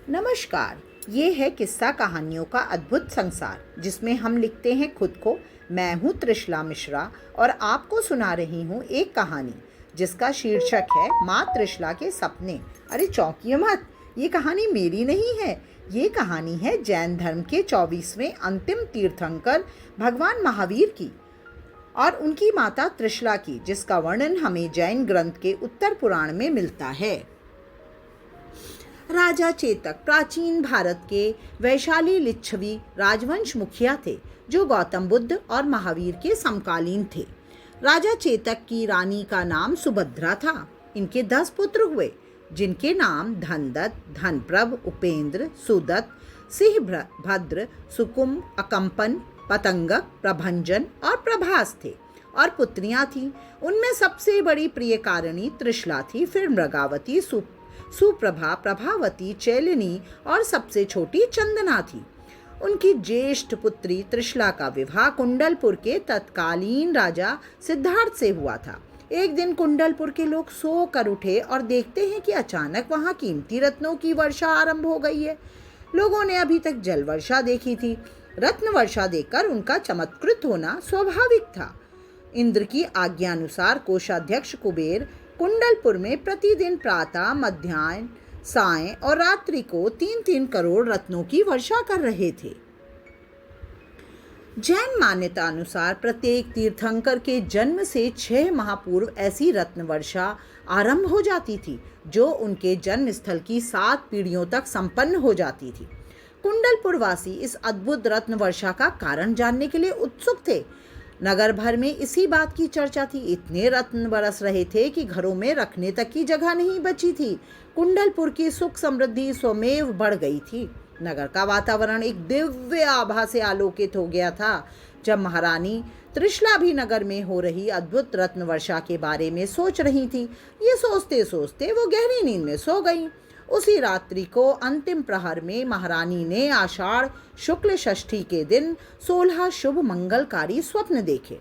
नमस्कार। ये है किस्सा कहानियों का अद्भुत संसार जिसमें हम लिखते हैं खुद को। मैं हूँ त्रिशला मिश्रा और आपको सुना रही हूँ एक कहानी जिसका शीर्षक है माँ त्रिशला के सपने। अरे चौंकिए मत, ये कहानी मेरी नहीं है। ये कहानी है जैन धर्म के 24वें अंतिम तीर्थंकर भगवान महावीर की और उनकी माता त्रिशला की, जिसका वर्णन हमें जैन ग्रंथ के उत्तर पुराण में मिलता है। राजा चेतक प्राचीन भारत के वैशाली लिच्छवी राजवंश मुखिया थे जो गौतम बुद्ध और महावीर के समकालीन थे। राजा चेतक की रानी का नाम सुभद्रा था। इनके 10 पुत्र हुए जिनके नाम धनदत्त, धनप्रभ, उपेंद्र, सुदत्त, सिंहभद्र, सुकुम, अकंपन, पतंगक, प्रभंजन और प्रभास थे। और पुत्रियां थीं। उनमें सबसे बड़ी प्रियकारिणी त्रिशला थी, फिर मृगावती, सुप्रभा, प्रभावती, चैलिनी और सबसे छोटी चंदना थी। उनकी ज्येष्ठ पुत्री त्रिशला का विवाह कुंडलपुर के तत्कालीन राजा सिद्धार्थ से हुआ था। एक दिन कुंडलपुर के लोग सो कर उठे और देखते हैं कि अचानक वहां कीमती रत्नों की वर्षा आरंभ हो गई है। लोगों ने अभी तक जल वर्षा देखी थी, रत्न वर्षा देखकर उनका चमत्कृत होना स्वाभाविक था। इंद्र की आज्ञानुसार कोषाध्यक्ष कुबेर कुंडलपुर में प्रतिदिन प्रातः, मध्याह्न, सायं और रात्रि को 3-3 करोड़ रत्नों की वर्षा कर रहे थे। जैन मान्यता अनुसार प्रत्येक तीर्थंकर के जन्म से 6 माह पूर्व ऐसी रत्न वर्षा आरंभ हो जाती थी जो उनके जन्म स्थल की 7 पीढ़ियों तक संपन्न हो जाती थी। कुंडलपुर वासी इस अद्भुत रत्न वर्षा का कारण जानने के लिए उत्सुक थे। नगर भर में इसी बात की चर्चा थी। इतने रत्न बरस रहे थे कि घरों में रखने तक की जगह नहीं बची थी। कुंडलपुर की सुख समृद्धि स्वमेव बढ़ गई थी। नगर का वातावरण एक दिव्य आभा से आलोकित हो गया था। जब महारानी त्रिशला भी नगर में हो रही अद्भुत रत्न वर्षा के बारे में सोच रही थी, ये सोचते सोचते वो गहरी नींद में सो गईं। उसी रात्रि को अंतिम प्रहर में महारानी ने आषाढ़ शुक्ल षष्ठी के दिन 16 शुभ मंगलकारी स्वप्न देखे।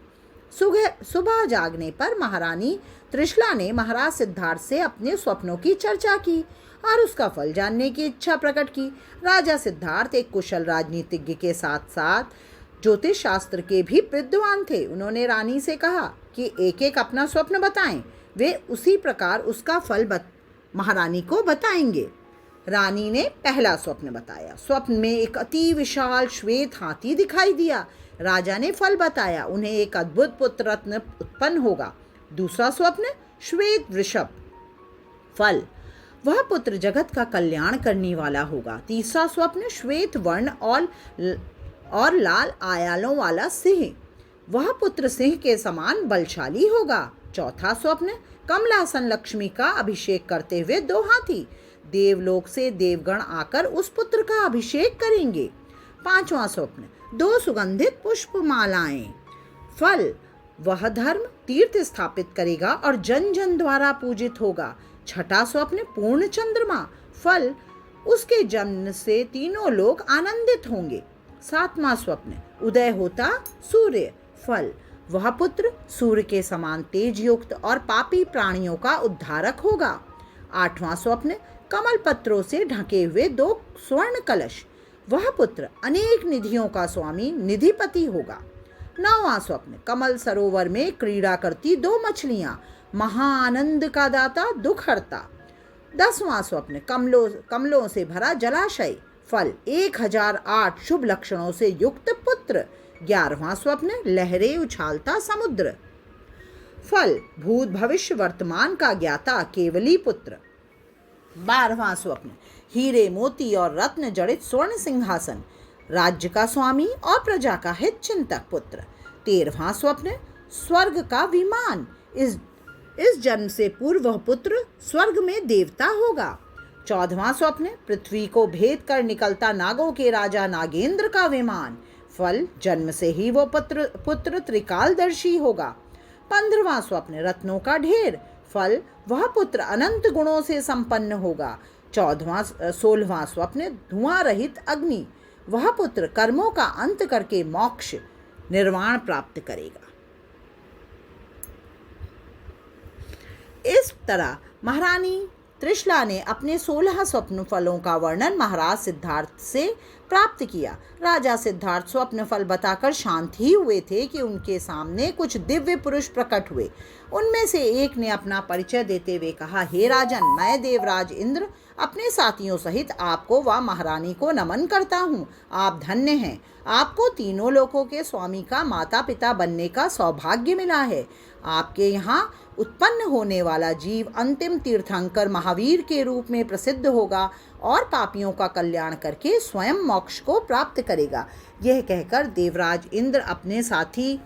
सुबह जागने पर महारानी त्रिशला ने महाराज सिद्धार्थ से अपने स्वप्नों की चर्चा की और उसका फल जानने की इच्छा प्रकट की। राजा सिद्धार्थ एक कुशल राजनीतिज्ञ के साथ साथ ज्योतिष शास्त्र के भी विद्वान थे। उन्होंने रानी से कहा कि एक एक अपना स्वप्न बताएं। वे उसी प्रकार उसका फल महारानी को बताएंगे। रानी ने पहला स्वप्न बताया। स्वप्न में एक अति विशाल श्वेत हाथी दिखाई दिया। राजा ने फल बताया, उन्हें एक अद्भुत पुत्र रत्न उत्पन्न होगा। दूसरा स्वप्न श्वेत वृषभ, फल, वह पुत्र जगत का कल्याण करने वाला होगा। तीसरा स्वप्न श्वेत वर्ण और लाल आयालों वाला सिंह, वह पुत्र सिंह के समान बलशाली होगा। चौथा स्वप्न कमलासन लक्ष्मी का अभिषेक करते हुए 2 हाथी, देवलोक से देवगण आकर उस पुत्र का अभिषेक करेंगे। पांचवा स्वप्न 2 सुगंधित पुष्पमालाएं, फल, वह धर्म तीर्थ स्थापित करेगा और जन जन द्वारा पूजित होगा। छठा स्वप्न पूर्ण चंद्रमा, फल, उसके जन्म से तीनों लोग आनंदित होंगे। सातवां स्वप्न उदय होता सूर्य, फल, वह पुत्र सूर्य के समान तेज युक्त और पापी प्राणियों का उद्धारक होगा। आठवां स्वप्न कमल पत्रों से ढके हुए 2 स्वर्ण कलश, वह पुत्र अनेक निधियों का स्वामी निधिपति होगा। नौवां स्वप्न कमल सरोवर में क्रीड़ा करती 2 मछलियां, महाआनंद का दाता, दुख हरता। 10वां स्वप्न कमलों से भरा जलाशय, फल, 1008 शुभ लक्षणों से युक्त पुत्र। 11वां स्वप्न लहरें उछालता समुद्र, फल, भूत भविष्य वर्तमान का ज्ञाता केवली पुत्र। 12वां स्वप्न हीरे मोती और रत्न जड़ित स्वर्ण सिंहासन, राज्य का स्वामी और प्रजा का हित चिंतक पुत्र। 13वां स्वप्न स्वर्ग का विमान, इस जन्म से पूर्व वह पुत्र स्वर्ग में देवता होगा। 14वां स्वप्न पृथ्वी को भेद कर निकलता नागों के राजा नागेंद्र का विमान, फल, जन्म से ही वो पुत्र त्रिकालदर्शी होगा। 15वां स्वप्न रत्नों का ढेर, फल, वह पुत्र अनंत गुणों से संपन्न होगा। 16वां स्वप्न धुआं रहित अग्नि, वह पुत्र कर्मों का अंत करके मोक्ष निर्वाण प्राप्त करेगा। इस तरह महारानी त्रिशला ने अपने 16 स्वप्न फलों का वर्णन महाराज सिद्धार्थ से प्राप्त किया। राजा सिद्धार्थ स्वप्न फल बताकर शांत ही हुए थे कि उनके सामने कुछ दिव्य पुरुष प्रकट हुए। उनमें से एक ने अपना परिचय देते हुए कहा, हे राजन, मैं देवराज इंद्र अपने साथियों सहित आपको व महारानी को नमन करता हूँ। आप धन्य हैं। आपको तीनों लोकों के स्वामी का माता पिता बनने का सौभाग्य मिला है। आपके यहाँ उत्पन्न होने वाला जीव अंतिम तीर्थंकर महावीर के रूप में प्रसिद्ध होगा और पापियों का कल्याण करके स्वयं मोक्ष को प्राप्त करेगा। यह कहकर देवराज इंद्र अपने साथी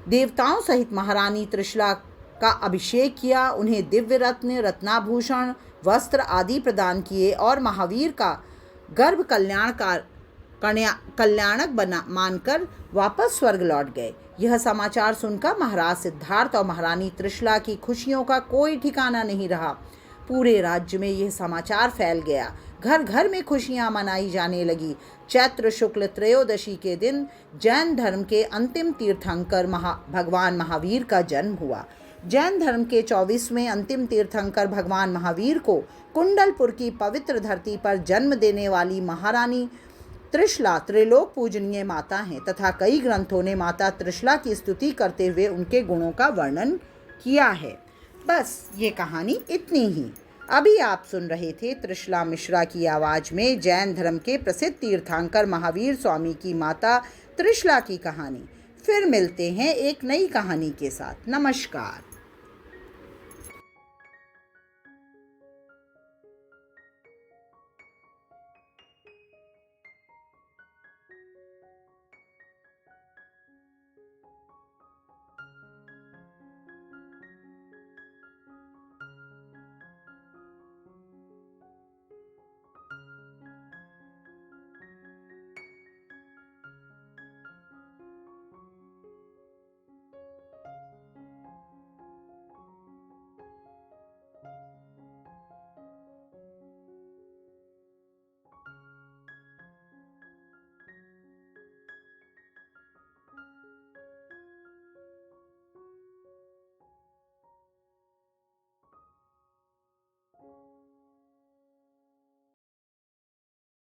देवताओं सहित महारानी त्रिशला का अभिषेक किया, उन्हें दिव्य रत्न, रत्नाभूषण, वस्त्र आदि प्रदान किए और महावीर का गर्भ कल्याणक मानकर वापस स्वर्ग लौट गए। यह समाचार सुनकर महाराज सिद्धार्थ और महारानी त्रिशला की खुशियों का कोई ठिकाना नहीं रहा। पूरे राज्य में यह समाचार फैल गया। घर घर में खुशियां मनाई जाने लगी। चैत्र शुक्ल त्रयोदशी के दिन जैन धर्म के अंतिम तीर्थंकर भगवान महावीर का जन्म हुआ। जैन धर्म के 24वें अंतिम तीर्थंकर भगवान महावीर को कुंडलपुर की पवित्र धरती पर जन्म देने वाली महारानी त्रिशला त्रिलोक पूजनीय माता हैं तथा कई ग्रंथों ने माता त्रिशला की स्तुति करते हुए उनके गुणों का वर्णन किया है। बस ये कहानी इतनी ही। अभी आप सुन रहे थे त्रिशला मिश्रा की आवाज़ में जैन धर्म के प्रसिद्ध तीर्थंकर महावीर स्वामी की माता त्रिशला की कहानी। फिर मिलते हैं एक नई कहानी के साथ। नमस्कार।